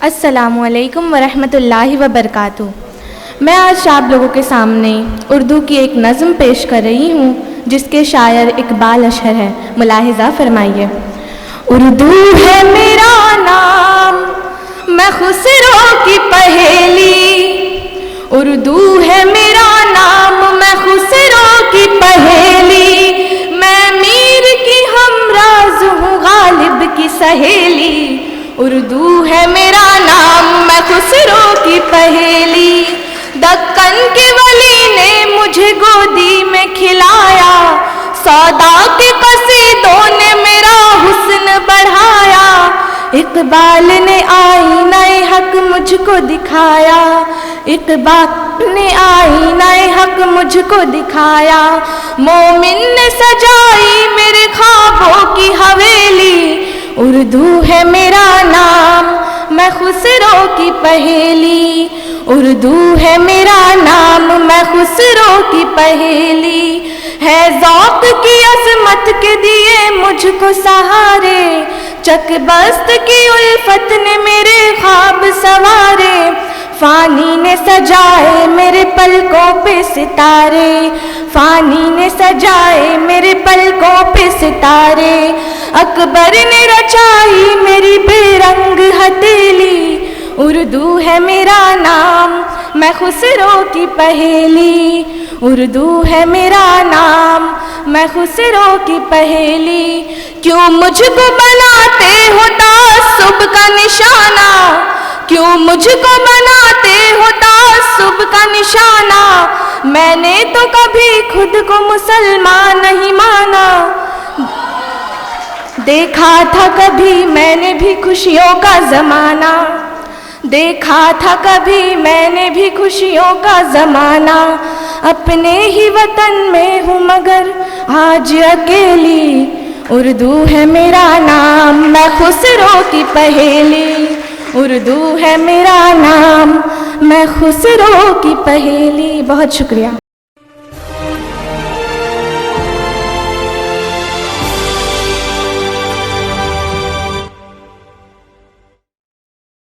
अस्सलामुअलैकुम वरहमतुल्लाहि वबरकातुहू। मैं आज आप लोगों के सामने उर्दू की एक नज़म पेश कर रही हूँ जिसके शायर इकबाल अशहर है। मुलाहिज़ा फरमाइए। उर्दू है मेरा नाम, मैं खुसरो की पहेली। उर्दू है मेरा नाम, मैं खुसरो की पहेली। मैं मीर की हमराज हूँ, गालिब की सहेली। उर्दू है मेरा नाम, मैं खुसरो की पहेली। दक्कन के वली ने मुझे गोदी में खिलाया, सौदा के कसीदों ने मेरा हुस्न बढ़ाया। इकबाल ने आईनाए हक मुझको दिखाया, इकबाल ने आईनाए हक मुझको दिखाया। मोमिन ने सजाई मेरे ख्वाबों की हवेली। उर्दू है मेरा नाम, मैं खुसरो की पहेली। उर्दू है मेरा नाम, मैं खुसरो की पहेली। है ज़ौक़ की अज़मत के दिए मुझको सहारे, चकबस्त की उल्फत ने मेरे ख्वाब सवारे। फ़ानी ने सजाए मेरे पलकों पे सितारे, फ़ानी ने सजाए मेरे पलकों पे सितारे। अकबर ने रचाई मेरी बेरंग हथेली। उर्दू है मेरा नाम, मैं खुसरो की पहेली। उर्दू है मेरा नाम, मैं खुसरो की पहेली। क्यों मुझको बनाते हो तासुब का निशाना, क्यों मुझको बनाते हो तासुब का निशाना। मैंने तो कभी खुद को मुसलमान नहीं माना। देखा था कभी मैंने भी खुशियों का ज़माना, देखा था कभी मैंने भी खुशियों का ज़माना। अपने ही वतन में हूँ मगर आज अकेली। उर्दू है मेरा नाम, मैं खुसरो की पहेली। उर्दू है मेरा नाम, मैं खुसरो की पहेली। बहुत शुक्रिया।